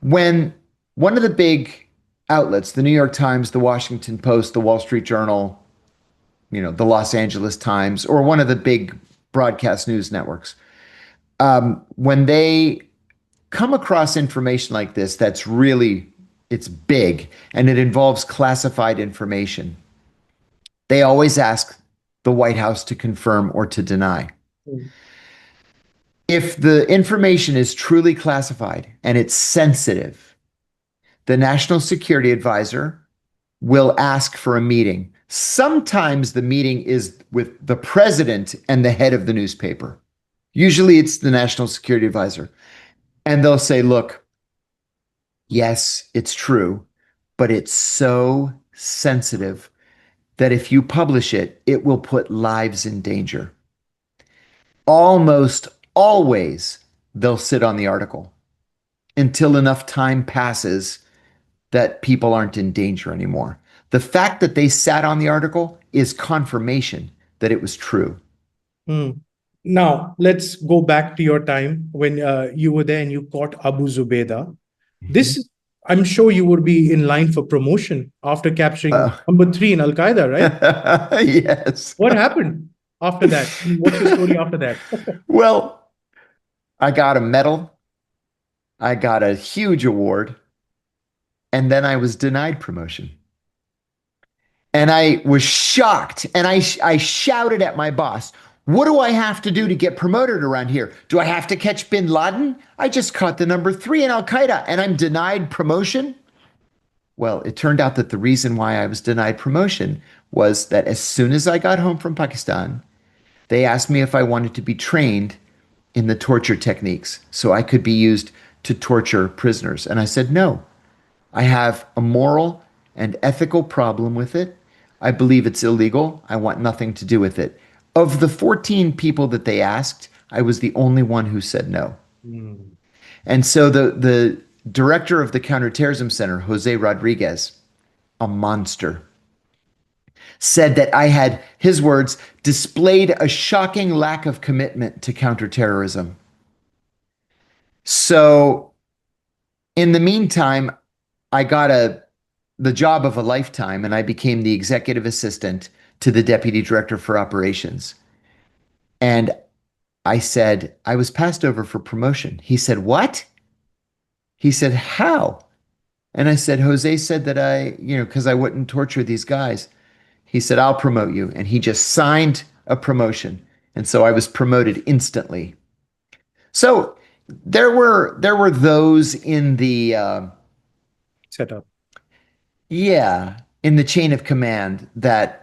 when one of the big outlets, the New York Times, the Washington Post, the Wall Street Journal, the Los Angeles Times, or one of the big broadcast news networks, when they come across information like this that's really It's big and it involves classified information. They always ask the White House to confirm or to deny. Mm. If the information is truly classified and it's sensitive, the National Security Advisor will ask for a meeting. Sometimes the meeting is with the president and the head of the newspaper. Usually it's the National Security Advisor. And they'll say, look, yes, it's true, but it's so sensitive that if you publish it, it will put lives in danger. Almost always, they'll sit on the article until enough time passes that people aren't in danger anymore. The fact that they sat on the article is confirmation that it was true. Mm. Now, let's go back to your time when you were there and you caught Abu Zubaydah. Mhm. This, I'm sure you would be in line for promotion after capturing Uh, number three in Al Qaeda, right? yes. What happened after that? What's your story after that? Well, I got a medal, I got a huge award, and then I was denied promotion. And I was shocked. And I shouted at my boss, what do I have to do to get promoted around here? Do I have to catch bin Laden? I just caught the number 3 in Al Qaeda and I'm denied promotion. Well, it turned out that the reason why I was denied promotion was that as soon as I got home from Pakistan, they asked me if I wanted to be trained in the torture techniques so I could be used to torture prisoners. And I said, no, I have a moral and ethical problem with it. I believe it's illegal. I want nothing to do with it. Of the 14 people that they asked, I was the only one who said no. Mm. And so the director of the Counterterrorism Center, Jose Rodriguez, a monster, said that I had, his words, displayed a shocking lack of commitment to counterterrorism. So in the meantime, I got the job of a lifetime and I became the executive assistant to the deputy director for operations. And I said, I was passed over for promotion. He said, what? He said, how? And I said, Jose said that because I wouldn't torture these guys. He said, I'll promote you. And he just signed a promotion. And so I was promoted instantly. So there were those in the Setup. yeah, in the chain of command that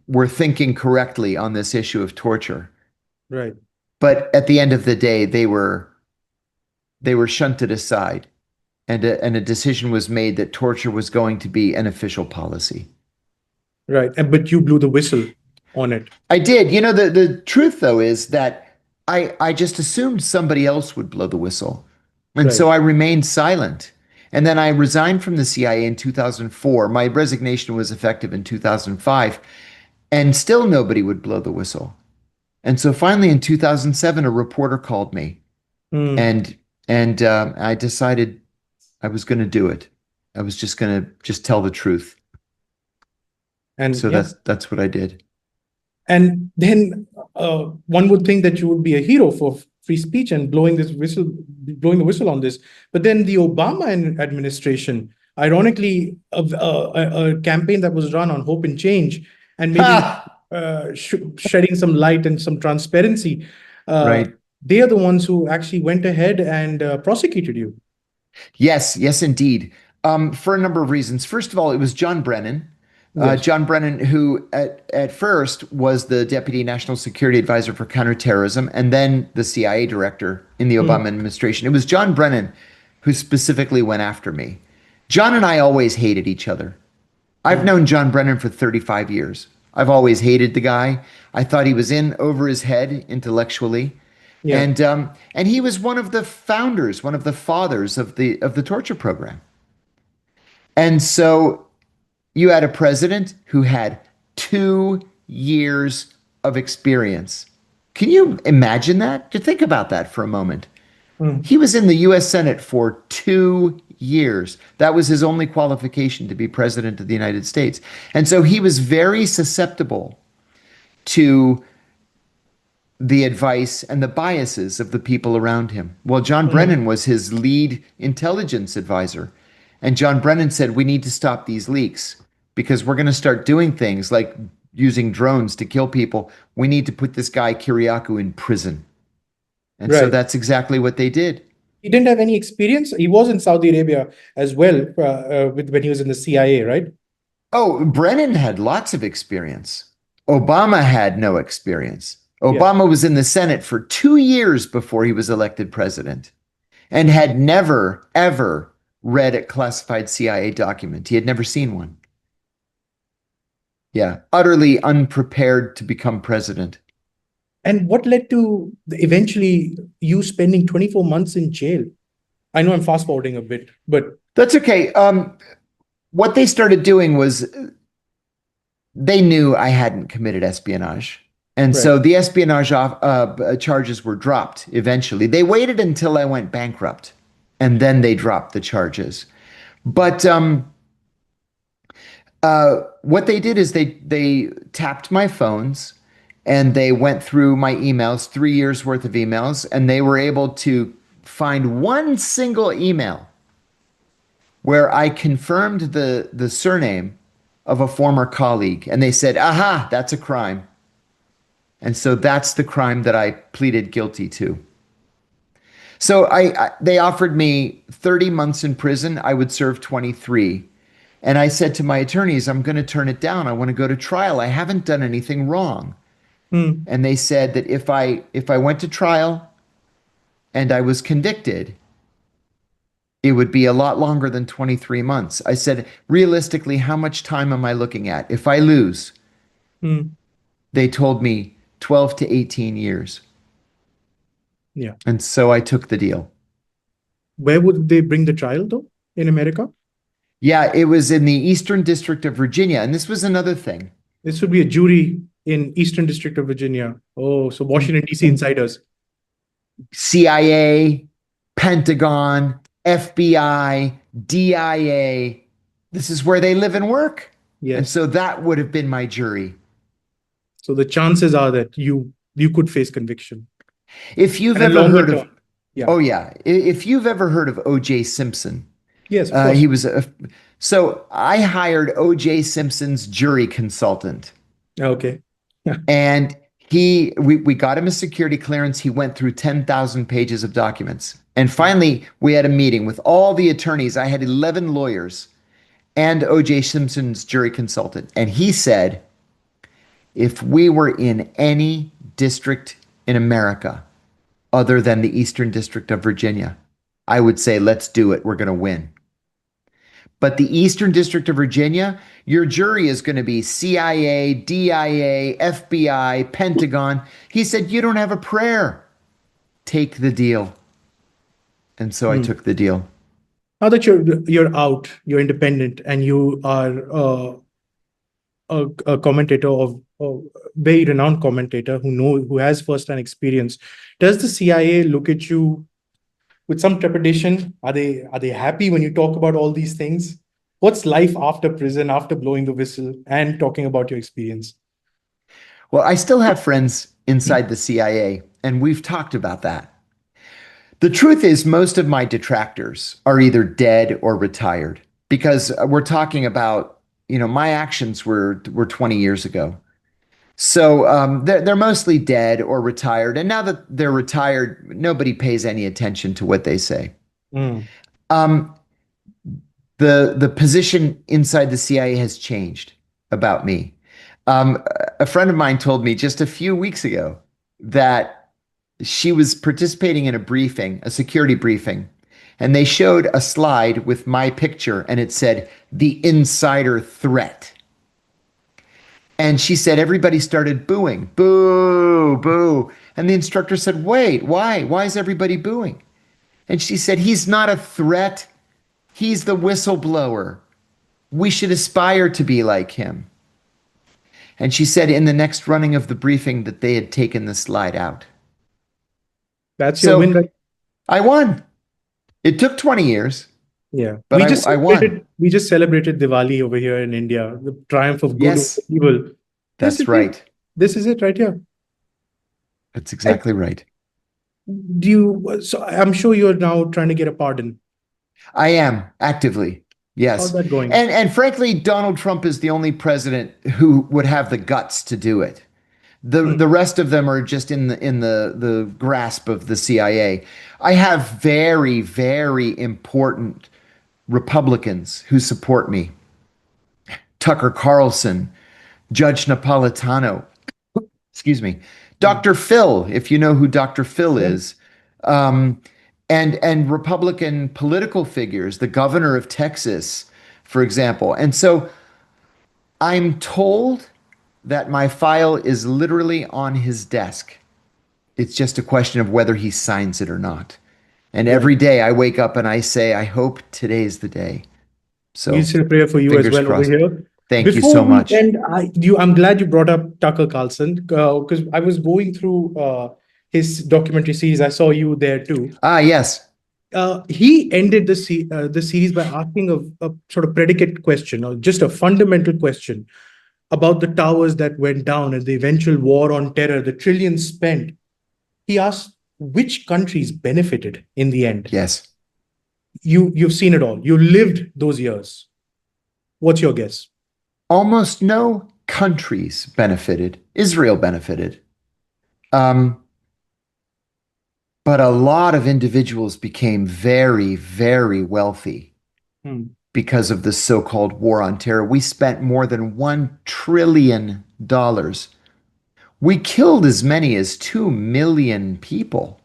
were thinking correctly on this issue of torture. Right. But at the end of the day, they were shunted aside, and a decision was made that torture was going to be an official policy. Right. But you blew the whistle on it. I did. You know, the truth though is that I just assumed somebody else would blow the whistle. And Right. so I remained silent. And then I resigned from the CIA in 2004. My resignation was effective in 2005, and still nobody would blow the whistle. And so finally in 2007, a reporter called me, Mm. and I decided I was going to do it. I was just going to just tell the truth. And So yeah. that's what I did. And then one would think that you would be a hero for free speech and blowing the whistle on this. But then the Obama administration, ironically, a campaign that was run on hope and change, and maybe Ha! shedding some light and some transparency, uh, Right. they are the ones who actually went ahead and prosecuted you. Yes, yes, indeed. For a number of reasons. First of all, it was John Brennan. Yes. John Brennan, who at first was the Deputy National Security Advisor for Counterterrorism and then the CIA director in the Mm. Obama administration. It was John Brennan who specifically went after me. John and I always hated each other. I've Mm. known John Brennan for 35 years. I've always hated the guy. I thought he was in over his head intellectually. Yeah. And he was one of the founders, one of the fathers of the torture program. And so you had a president who had 2 years of experience. Can you imagine that? To think about that for a moment. Mm. He was in the US Senate for 2 years. That was his only qualification to be president of the United States. And so he was very susceptible to the advice and the biases of the people around him. Well, John Mm. Brennan was his lead intelligence advisor. And John Brennan said, we need to stop these leaks because we're going to start doing things like using drones to kill people. We need to put this guy Kiriakou in prison. And so Right. that's exactly what they did. He didn't have any experience. He was in Saudi Arabia as well with when he was in the CIA, right? Oh, Brennan had lots of experience. Obama had no experience. Yeah. Obama was in the Senate for 2 years before he was elected president and had never, ever read a classified CIA document. He had never seen one. Yeah, utterly unprepared to become president. And what led to eventually you spending 24 months in jail? I know I'm fast forwarding a bit, but That's okay. What they started doing was they knew I hadn't committed espionage. And right. so the espionage charges were dropped eventually. They waited until I went bankrupt and then they dropped the charges. But what they did is they tapped my phones and they went through my emails, 3 years worth of emails, and they were able to find one single email where I confirmed the surname of a former colleague. And they said, aha, that's a crime. And so that's the crime that I pleaded guilty to. So they offered me 30 months in prison. I would serve 23. And I said to my attorneys, I'm going to turn it down. I want to go to trial. I haven't done anything wrong. And they said that if I went to trial and I was convicted, it would be a lot longer than 23 months. I said, realistically, how much time am I looking at? If I lose, they told me 12 to 18 years. Yeah. And so I took the deal. Where would they bring the trial though? In America? Yeah, it was in the Eastern District of Virginia. And this was another thing. This would be a jury in Eastern District of Virginia. Oh, so Washington, D.C. insiders. CIA, Pentagon, FBI, DIA. This is where they live and work. Yes. And so that would have been my jury. So the chances are that you could face conviction. If you've And ever heard of, term. Yeah. oh yeah, if you've ever heard of O.J. Simpson, yes, of course. he was so I hired O.J. Simpson's jury consultant. Okay. And we got him a security clearance. He went through 10,000 pages of documents. And finally, we had a meeting with all the attorneys. I had 11 lawyers and O.J. Simpson's jury consultant. And he said, if we were in any district in America other than the Eastern District of Virginia, I would say, let's do it. We're going to win. But the Eastern District of Virginia, your jury is going to be CIA, DIA, FBI, Pentagon. He said, you don't have a prayer. Take the deal. And so I took the deal. Now that you're out, you're independent, and you are a commentator of a very renowned commentator who has first-hand experience, does the CIA look at you with some trepidation? Are they happy when you talk about all these things? What's life after prison, after blowing the whistle and talking about your experience? Well, I still have friends inside the CIA, and we've talked about that. The truth is, most of my detractors are either dead or retired because we're talking about, my actions were 20 years ago. So they're mostly dead or retired. And now that they're retired, nobody pays any attention to what they say. The position inside the CIA has changed about me. A friend of mine told me just a few weeks ago that she was participating in a briefing, a security briefing, and they showed a slide with my picture and it said, the insider threat. And she said, everybody started booing, boo, boo. And the instructor said, wait, why? Why is everybody booing? And she said, he's not a threat. He's the whistleblower. We should aspire to be like him. And she said in the next running of the briefing that they had taken the slide out. That's your win. I won. It took 20 years. Yeah, but I won. We just celebrated Diwali over here in India, the triumph of good over evil. That's right. This is it right here. That's exactly right. So I'm sure you're now trying to get a pardon. I am actively. How's Yes. that going? And frankly, Donald Trump is the only president who would have the guts to do it. Hmm. The rest of them are just in the grasp of the CIA. I have very, very important Republicans who support me. Tucker Carlson, Judge Napolitano, excuse me, Hmm. Dr. Phil, if you know who Dr. Phil Yeah. is, um, and Republican political figures, the governor of Texas, for example. And so I'm told that my file is literally on his desk. It's just a question of whether he signs it or not. And Right. every day I wake up and I say, I hope today's the day. We'll So say a prayer for you as fingers well over crossed. here. Thank you Before so we much. end, I'm glad you brought up Tucker Carlson because I was going through his documentary series. I saw you there too. Ah, yes. He ended the series by asking a sort of predicate question or just a fundamental question about the towers that went down and the eventual war on terror, the trillions spent. He asked which countries benefited in the end. Yes. You've seen it all. You lived those years. What's your guess? Almost no countries benefited. Israel benefited. Um, but a lot of individuals became very, very wealthy Hmm. because of the so-called war on terror. We spent more than $1 trillion. We killed as many as 2 million people.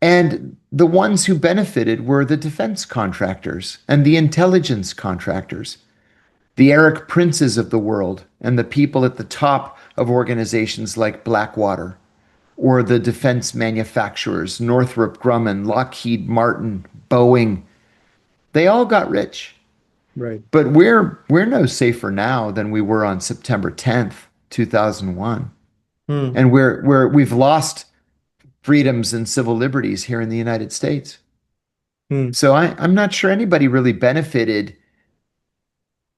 And the ones who benefited were the defense contractors and the intelligence contractors, the Eric Princes of the world, and the people at the top of organizations like Blackwater, or the defense manufacturers, Northrop Grumman, Lockheed Martin, Boeing. They all got rich. Right. But we're no safer now than we were on September 10th, 2001. Hmm. And we've lost freedoms and civil liberties here in the United States. Hmm. So I'm not sure anybody really benefited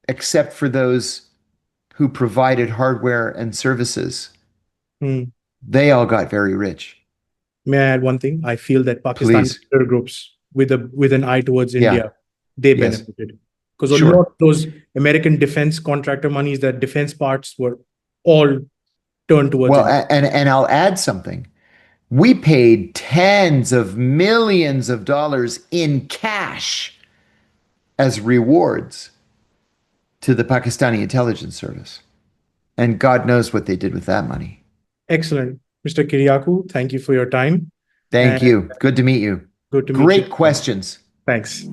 except for those who provided hardware and services. Hmm. They all got very rich. May I add one thing? I feel that Pakistani Please. terror groups with an eye towards Yeah. India, they Yes. benefited. Because a lot Sure. of those American defense contractor monies, that defense parts were all turned towards Well, India. and I'll add something. We paid tens of millions of dollars in cash as rewards to the Pakistani intelligence service. And God knows what they did with that money. Excellent. Mr. Kiriakou, thank you for your time Thank and you. Good to meet you. good to meet you. Great questions. Thanks.